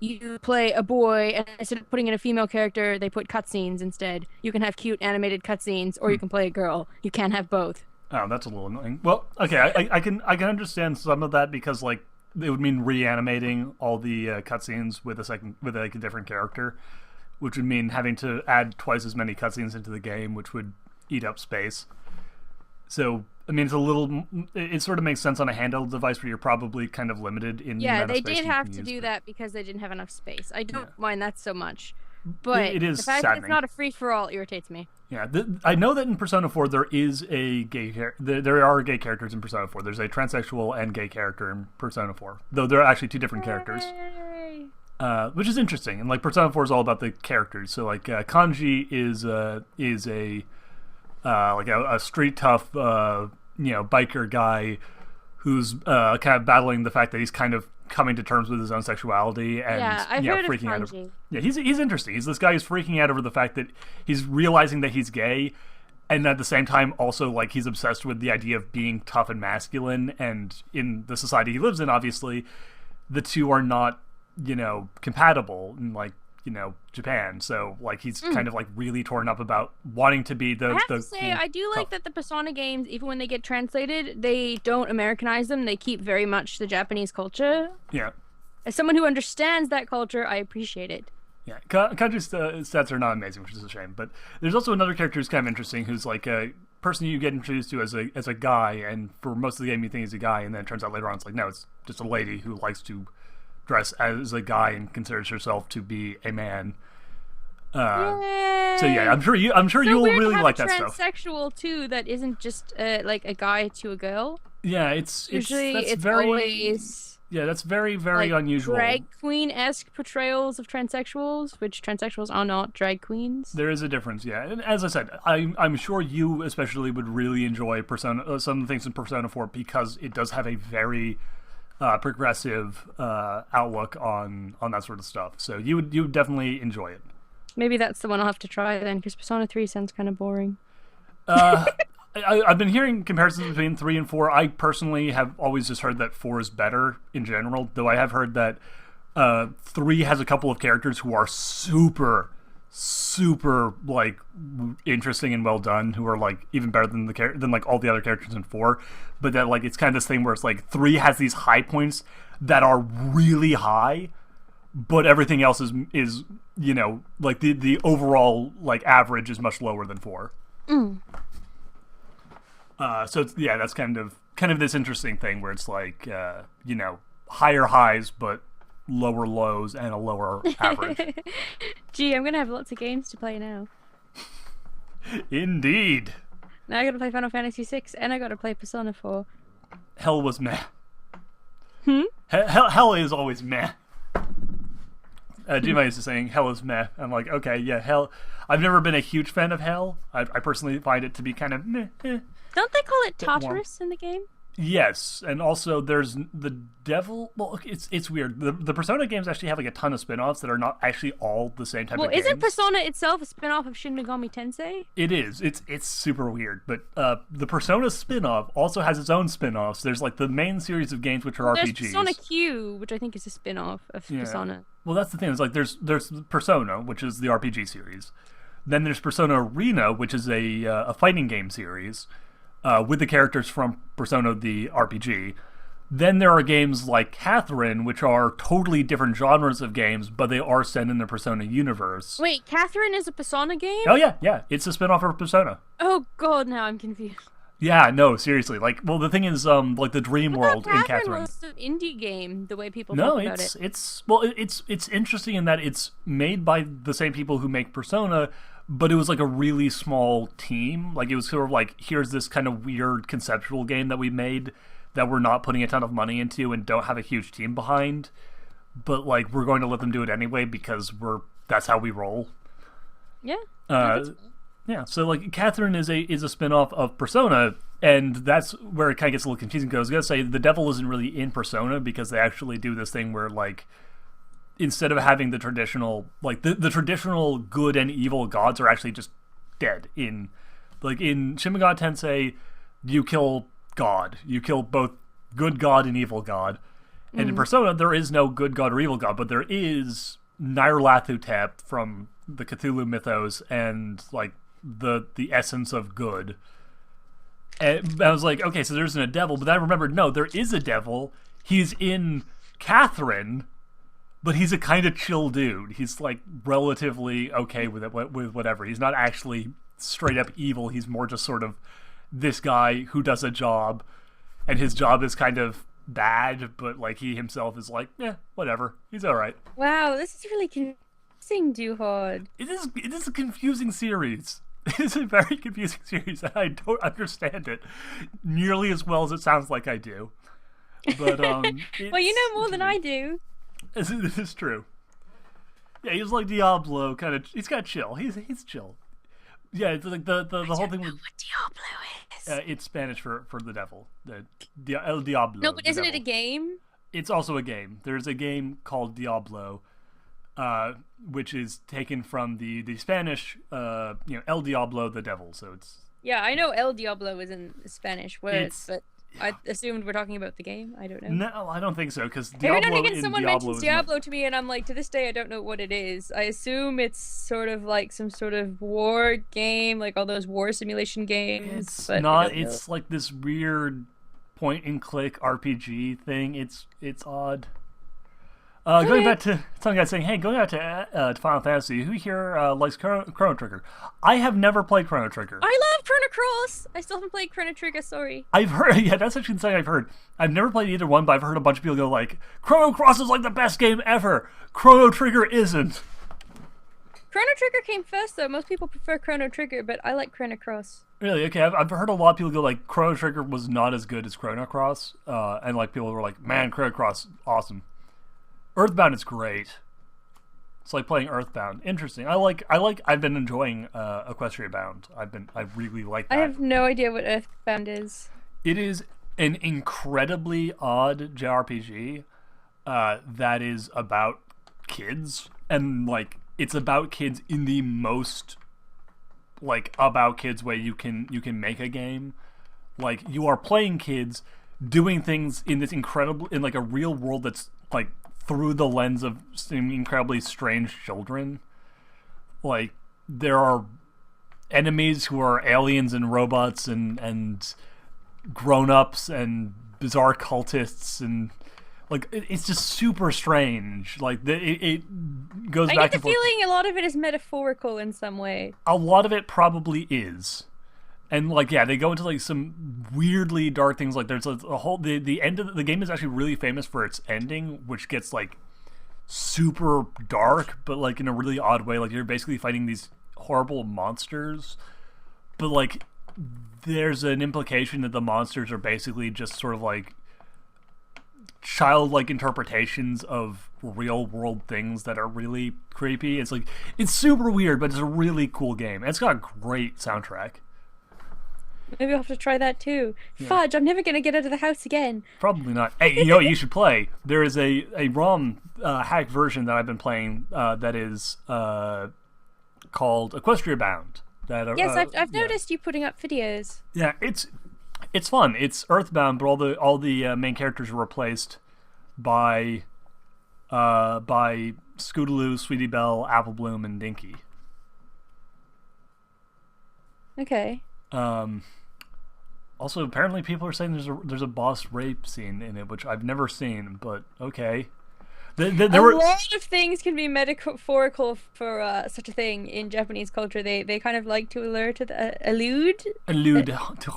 you play a boy, and instead of putting in a female character, they put cutscenes instead. You can have cute animated cutscenes, or you can play a girl. You can't have both. Oh, that's a little annoying. Well, okay, I can understand some of that because like it would mean reanimating all the cutscenes with a different character, which would mean having to add twice as many cutscenes into the game, which would eat up space. So I mean, it sort of makes sense on a handheld device where you're probably kind of limited in the amount of space they did you have can to use, do but- that because they didn't have enough space. I don't mind that so much. But It is the fact that saddening. it's not a free-for-all irritates me. Yeah, I know that in Persona 4 there is a gay there are gay characters in Persona 4. There's a transsexual and gay character in Persona 4, though they're actually two different characters, Yay. which is interesting. And like Persona 4 is all about the characters. So like Kanji is a street tough biker guy who's kind of battling the fact that he's kind of coming to terms with his own sexuality and I've heard of freaking out. Kanji. Yeah, he's interesting. He's this guy who's freaking out over the fact that he's realizing that he's gay, and at the same time also like he's obsessed with the idea of being tough and masculine. And in the society he lives in, obviously, the two are not compatible in like Japan. So like he's kind of like really torn up about wanting to be the. I have to say, I do like that the Persona games, even when they get translated, they don't Americanize them. They keep very much the Japanese culture. Yeah. As someone who understands that culture, I appreciate it. Yeah, Kanji's stats are not amazing, which is a shame. But there's also another character who's kind of interesting, who's like a person you get introduced to as a guy, and for most of the game you think he's a guy, and then it turns out later on it's like, no, it's just a lady who likes to dress as a guy and considers herself to be a man. So yeah, I'm sure you will really like that stuff. Transsexual too, that isn't just like a guy to a girl. Yeah, it's Usually that's it's very always that's very very like unusual. drag queen-esque portrayals of transsexuals, which transsexuals are not drag queens. There is a difference, yeah. And as I said, I'm sure you especially would really enjoy Persona, some of the things in Persona 4 because it does have a very progressive outlook on that sort of stuff. So you would definitely enjoy it. Maybe that's the one I'll have to try then, because Persona 3 sounds kind of boring. I've been hearing comparisons between 3 and 4. I personally have always just heard that 4 is better in general, though I have heard that 3 has a couple of characters who are super like interesting and well done, who are like even better than than like all the other characters in 4. But that like it's kind of this thing where it's like 3 has these high points that are really high, but everything else is like the overall like average is much lower than 4. So it's, yeah, that's kind of this interesting thing where it's like higher highs but lower lows and a lower average. Gee, I'm gonna have lots of games to play now. Indeed. Now I gotta play Final Fantasy VI, and I gotta play Persona 4. Hell was meh. Hell is always meh. Gma is saying hell is meh. I'm like, okay, yeah, hell. I've never been a huge fan of hell. I personally find it to be kind of meh. Don't they call it Bit more. Tartarus in the game? Yes, and also there's the devil. Well, it's weird. The Persona games actually have like a ton of spin-offs that are not actually all the same type of games. Well, isn't Persona itself a spin-off of Shin Megami Tensei? It is. It's super weird. But the Persona spin-off also has its own spin-offs. There's like the main series of games which are There's RPGs. Persona Q, which I think is a spin-off of Persona. Well, that's the thing. It's like there's Persona, which is the RPG series. Then there's Persona Arena, which is a fighting game series. With the characters from Persona the RPG. Then there are games like Catherine, which are totally different genres of games, but they are set in the Persona universe. Wait, Catherine is a Persona game? Oh yeah, it's a spin-off of Persona. Oh god, now I'm confused. Yeah, no, seriously. Like, well, the thing is, like the dream world in Catherine. Was an indie game, the way people talk about it. it's interesting in that it's made by the same people who make Persona, but it was like a really small team. Like it was sort of like, here's this kind of weird conceptual game that we made that we're not putting a ton of money into and don't have a huge team behind, but like we're going to let them do it anyway because that's how we roll. Yeah. Yeah, so like Catherine is a spin-off of Persona, and that's where it kind of gets a little confusing because I was gonna say the devil isn't really in Persona because they actually do this thing where like instead of having the traditional like the traditional good and evil gods are actually just dead. In Shin Megami Tensei, you kill God, you kill both good God and evil God, And in Persona, there is no good god or evil god, but there is Nyarlathotep from the Cthulhu mythos and like the essence of good. And I was like, okay, so there isn't a devil, but then I remembered, no, there is a devil. He's in Catherine, but he's a kind of chill dude. He's like relatively okay with it, with whatever. He's not actually straight up evil. He's more just sort of this guy who does a job, and his job is kind of bad, but like he himself is like, yeah, whatever. He's all right. Wow, this is really confusing, Duhad. It is a confusing series. It is a very confusing series, and I don't understand it nearly as well as it sounds like I do. But well, you know more than I do. This is true. Yeah, he's like Diablo, kind of. He's got chill. He's chill. Yeah, it's like the whole thing with what Diablo is. It's Spanish for the devil. El Diablo. No, but isn't it a game? It's also a game. There's a game called Diablo, which is taken from the Spanish, El Diablo, the devil. So it's. Yeah, I know El Diablo is in Spanish words, but I assumed we're talking about the game. I don't know. No, I don't think so, because Every Diablo now and again in someone Diablo mentions Diablo to me, and I'm like, to this day, I don't know what it is. I assume it's sort of like some sort of war game, like all those war simulation games. It's but not. It's like this weird point-and-click RPG thing. It's odd. Going back to some guy saying, "Hey, going back to Final Fantasy, who here likes Chrono Trigger?" I have never played Chrono Trigger. I love Chrono Cross. I still haven't played Chrono Trigger. Sorry. I've heard, yeah, that's actually something I've heard. I've never played either one, but I've heard a bunch of people go like, "Chrono Cross is like the best game ever. Chrono Trigger isn't." Chrono Trigger came first, though. Most people prefer Chrono Trigger, but I like Chrono Cross. Really? Okay, I've heard a lot of people go like, Chrono Trigger was not as good as Chrono Cross, and like people were like, "Man, Chrono Cross, awesome." Earthbound is great. It's like playing Earthbound. Interesting. I've been enjoying Equestria Bound. I really like that. I have no idea what Earthbound is. It is an incredibly odd JRPG that is about kids, and like it's about kids in the most like about kids way you can make a game. Like you are playing kids doing things in this incredible in like a real world that's like through the lens of some incredibly strange children. Like there are enemies who are aliens and robots and grown-ups and bizarre cultists, and like it's just super strange. Like it goes back. I get the and forth. feeling a lot of it is metaphorical in some way. A lot of it probably is. And like, yeah, they go into like some weirdly dark things. Like there's a whole the end of the game is actually really famous for its ending, which gets like super dark, but like in a really odd way. Like you're basically fighting these horrible monsters, but like there's an implication that the monsters are basically just sort of like childlike interpretations of real world things that are really creepy. It's like it's super weird, but it's a really cool game. And it's got a great soundtrack. Maybe I'll have to try that too. Yeah. Fudge, I'm never going to get out of the house again. Probably not. Hey, you know what you should play? There is a ROM hack version that I've been playing that is called Equestria Bound. That, yes, I've noticed you putting up videos. Yeah, it's fun. It's Earthbound, but all the main characters are replaced by Scootaloo, Sweetie Belle, Apple Bloom, and Dinky. Okay. Also, apparently people are saying there's a boss rape scene in it, which I've never seen, but okay. A lot of things can be metaphorical for such a thing in Japanese culture. They kind of like to allude to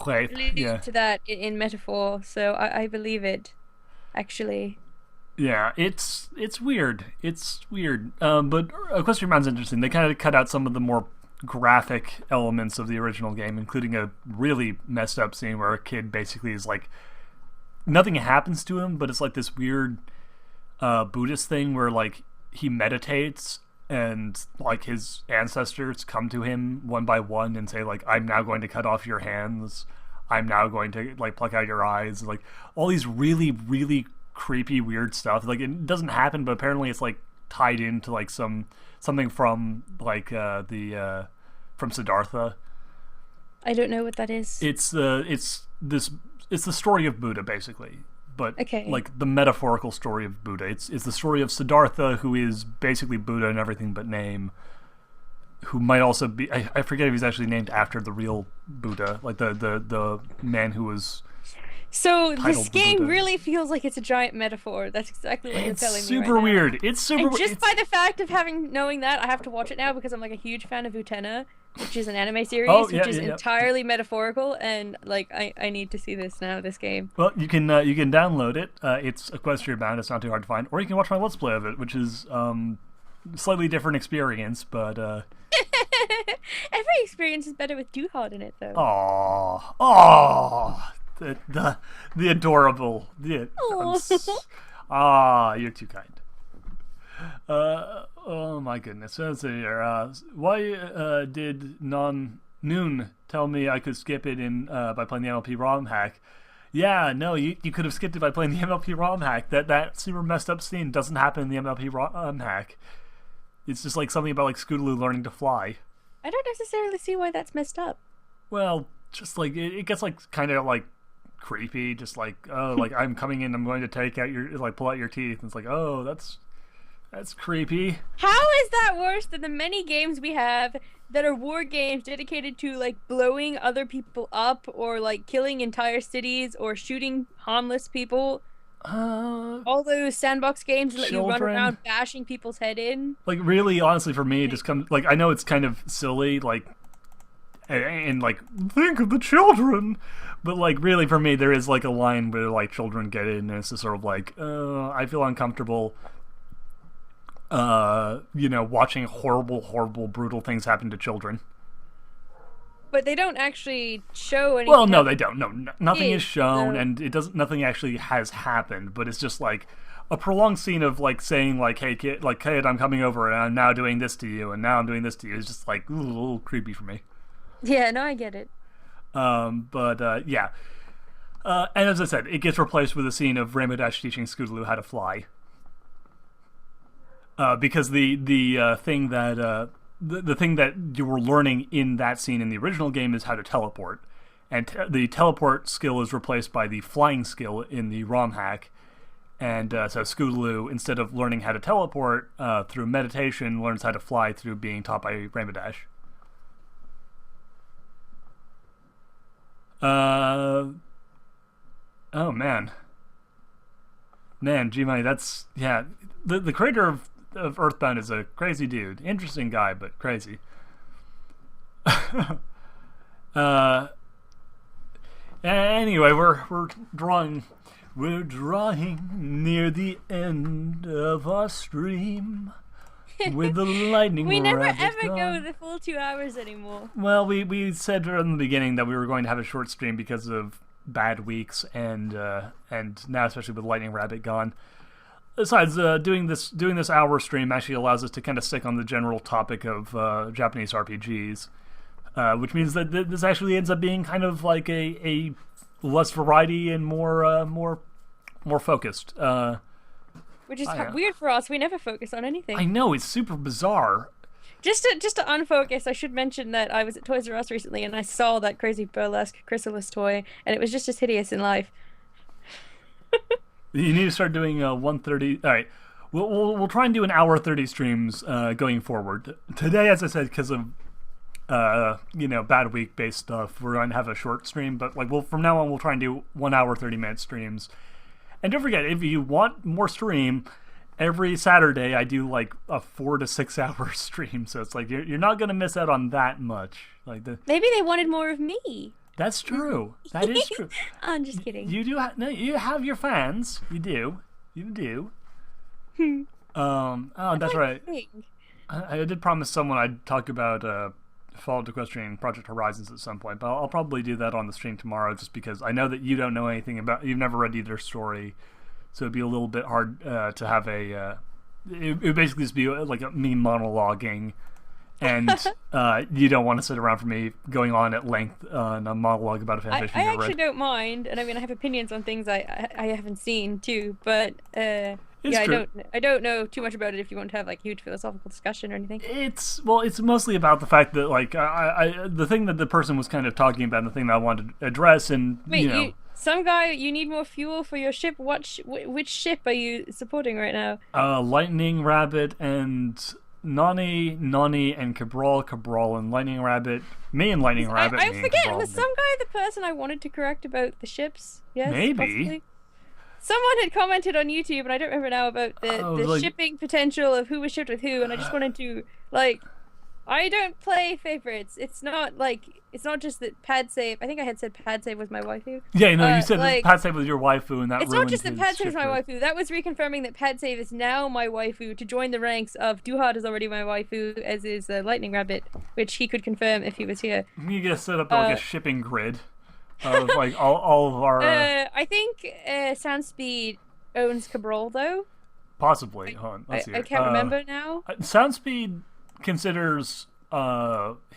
rape. Yeah. To that in metaphor, so I believe it, actually. Yeah, it's weird. It's weird. But Equestria Bound's interesting. They kind of cut out some of the more graphic elements of the original game, including a really messed up scene where a kid basically is like nothing happens to him, but it's like this weird Buddhist thing where like he meditates and like his ancestors come to him one by one and say like, "I'm now going to cut off your hands. I'm now going to like pluck out your eyes." And, like all these really, really creepy, weird stuff. Like it doesn't happen, but apparently it's like tied into like something from like from Siddhartha. I don't know what that is. It's the story of Buddha, basically. but Okay. like the metaphorical story of Buddha. It's the story of Siddhartha, who is basically Buddha in everything but name, who might also be, I forget if he's actually named after the real Buddha, like the man who was So titled this game Buddha. really feels like it's a giant metaphor. That's exactly what you're telling It's me right super now. weird. It's super And just it's, by the fact of knowing that, I have to watch it now because I'm like a huge fan of Utena, which is an anime series, which is entirely metaphorical, and like I need to see this now. This game. Well, you can download it. It's Equestria bound. It's not too hard to find, or you can watch my Let's Play of it, which is slightly different experience, but Every experience is better with Duhad in it, though. the adorable. You're too kind. Oh my goodness. Let's see here. Why did Noon tell me I could skip it in by playing the MLP ROM hack? Yeah, no, you could have skipped it by playing the MLP ROM hack. That super messed up scene doesn't happen in the MLP ROM hack. It's just like something about like Scootaloo learning to fly. I don't necessarily see why that's messed up. Well, just like it gets like kind of like creepy, just like, oh, like I'm coming in, I'm going to take out your, like, pull out your teeth. And it's like, oh, that's creepy. How is that worse than the many games we have that are war games dedicated to like blowing other people up or like killing entire cities or shooting harmless people? All those sandbox games that let you run around bashing people's head in. Like, really, honestly, for me, it just comes, like, I know it's kind of silly, like, and like, think of the children, but like, really, for me, there is like a line where like children get in, and it's just sort of like, I feel uncomfortable, watching horrible, brutal things happen to children. But they don't actually show anything. Well, no, they don't. No, nothing is shown, and it doesn't. Nothing actually has happened. But it's just like a prolonged scene of like saying like, "Hey kid, I'm coming over, and I'm now doing this to you, and now I'm doing this to you." It's just like a little creepy for me. Yeah, no, I get it. Yeah. And as I said, it gets replaced with a scene of Rainbow Dash teaching Scootaloo how to fly. Because the thing that the thing that you were learning in that scene in the original game is how to teleport, and the teleport skill is replaced by the flying skill in the ROM hack, and so Scootaloo, instead of learning how to teleport through meditation, learns how to fly through being taught by Rainbow Dash. Oh man, G-Money, that's, yeah, the creator of Earthbound is a crazy dude. Interesting guy, but crazy. Anyway, we're drawing near the end of our stream with the lightning. We never rabbit ever gone. go the full 2 hours anymore. Well, we said from the beginning that we were going to have a short stream because of bad weeks, and now especially with Lightning Rabbit gone. Besides, doing this hour stream actually allows us to kind of stick on the general topic of Japanese RPGs, which means that this actually ends up being kind of like a less variety and more focused. Which is weird for us. We never focus on anything. I know, it's super bizarre. Just to unfocus, I should mention that I was at Toys R Us recently and I saw that crazy burlesque chrysalis toy, and it was just as hideous in life. You need to start doing 1:30. All right, we'll try and do an hour 30 streams going forward. Today, as I said, because of bad week based stuff, we're going to have a short stream. But like, from now on, we'll try and do 1 hour 30-minute streams. And don't forget, if you want more stream, every Saturday I do like a 4 to 6 hour stream. So it's like you're not going to miss out on that much. Maybe they wanted more of me. That's true. That is true. I'm just kidding. You do you have your fans. You do. That's right. I did promise someone I'd talk about Fallout Equestrian Project Horizons at some point, but I'll probably do that on the stream tomorrow, just because I know that you don't know anything about. You've never read either story, so it'd be a little bit hard to have a. It would basically just be like a me monologuing. And you don't want to sit around for me going on at length on a monologue about a fanfiction I you actually read. don't mind, and I mean I have opinions on things I haven't seen too, but It's I true. don't know too much about it. If you want to have like huge philosophical discussion or anything, It's mostly about the fact that like the thing that the person was kind of talking about, and the thing that I wanted to address, and wait, Some guy, you need more fuel for your ship. Which ship are you supporting right now? Lightning Rabbit and Nani, and Cabral, and Lightning Rabbit. Me and Lightning Rabbit. I me and forget. Cabral. Was some guy the person I wanted to correct about the ships? Yes, Maybe. possibly. Someone had commented on YouTube, and I don't remember now about the shipping potential of who was shipped with who, and I just wanted to I don't play favorites. It's not just that pad save. I think I had said pad save was my waifu. Yeah, no, you said that pad save was your waifu, and that it's ruined not just that pad save is my ship. waifu. That was reconfirming that pad save is now my waifu to join the ranks of Duhad is already my waifu, as is Lightning Rabbit, which he could confirm if he was here. You gotta set up a shipping grid of all of our. I think Sound Speed owns Cabral though. Possibly. Hold on, let's see. I can't remember now. Soundspeed considers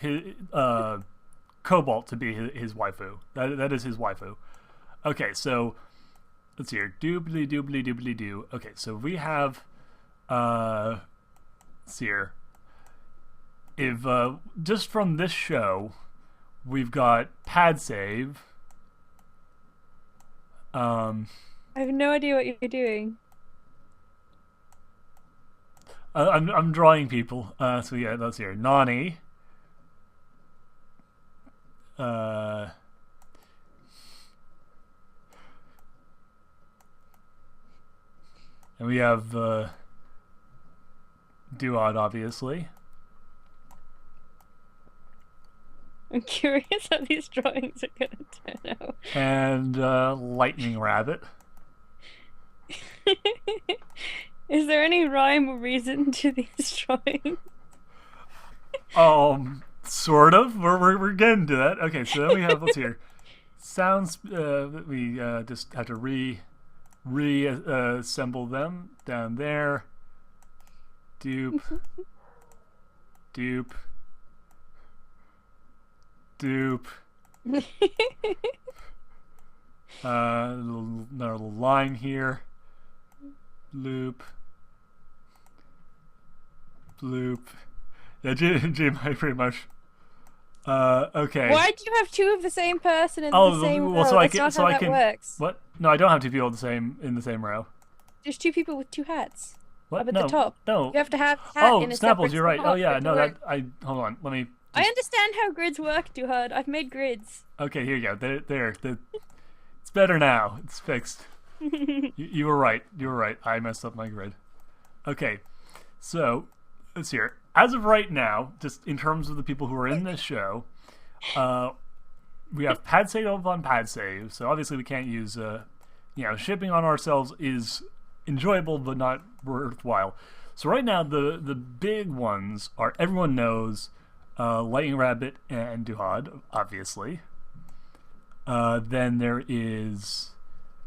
his Cobalt to be his waifu. That is his waifu. Okay, so let's see here. Doobly doo. Okay, so we have let's see here. If just from this show, we've got pad save. I have no idea what you're doing. I'm drawing people. So yeah, let's see here. Nani. And we have Duhad, obviously. I'm curious how these drawings are going to turn out. And Lightning Rabbit. Is there any rhyme or reason to these drawings? Sort of. We're getting to that. Okay, so then we have, let's see here. Sounds, we just have to reassemble them down there. Dupe. Another little line here. Loop. Bloop. Yeah, Jim, I pretty much. Okay. Why do you have two of the same person in the same row? That's not how that works. What? No, I don't have two people in the same row. There's two people with two hats. What? Up at the top. No. You have to have hat in a Snapples, separate you're right. spot Oh yeah, no, work. hold on. Let me. I understand how grids work, Duhad. I've made grids. Okay, here you go. There. It's better now. It's fixed. You were right. I messed up my grid. Okay, so let's see here. As of right now, just in terms of the people who are in this show, we have pad save on pad save. So obviously we can't use, shipping on ourselves is enjoyable but not worthwhile. So right now the big ones are everyone knows, Lightning Rabbit and Duhad, obviously. Then there is,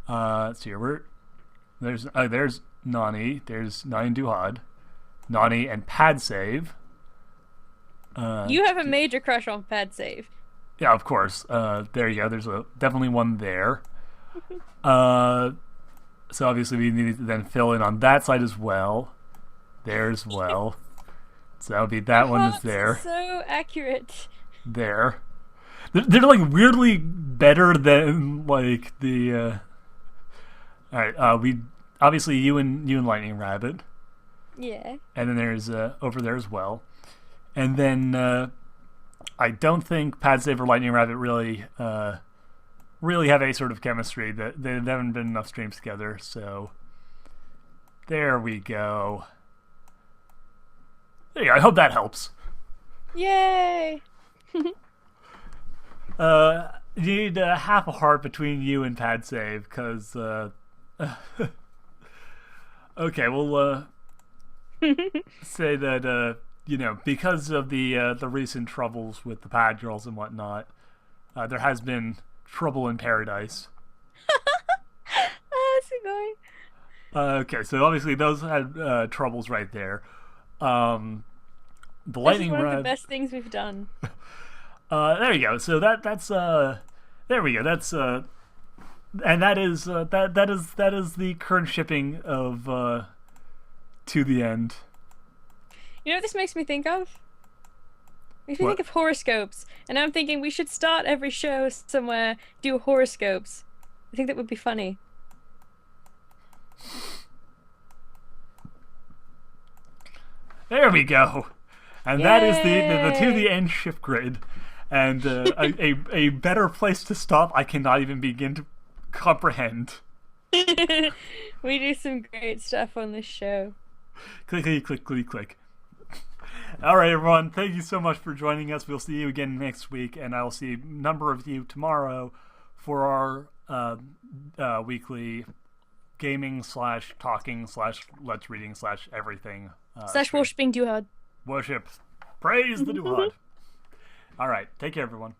let's see here. There's Nani. There's Nani and Duhad. Nani and pad save. You have a major crush on pad save. Yeah, of course. There you go. There's definitely one there. So obviously we need to then fill in on that side as well. There as well. So that would be that one is there. So accurate. There. They're like weirdly better than like the. All right. We obviously you and Lightning Rabbit. Yeah. And then there's over there as well. And then I don't think Pad Save or Lightning Rabbit really have any sort of chemistry. That there haven't been enough streams together. So there we go. There you go. I hope that helps. Yay! You need half a heart between you and Pad Save, because okay, we'll say that because of the recent troubles with the Pad Girls and whatnot, there has been trouble in paradise. That's annoying. Okay, so obviously those had troubles right there. The Lightning This is one of the Rabbit. best things we've done. There you go. So that's there we go. That's and that is the current shipping of To the End. You know what this makes me think of? Makes me What? think of horoscopes. And I'm thinking we should start every show somewhere, do horoscopes. I think that would be funny. There we go. And that is the to the Yay! end shift grid. And a better place to stop I cannot even begin to comprehend. We do some great stuff on this show. Click, click, click, click, click. All right, everyone. Thank you so much for joining us. We'll see you again next week, and I'll see a number of you tomorrow for our weekly gaming / talking / let's reading / everything. / worshipping Duhad. Worship. Praise the Duhad. All right. Take care, everyone.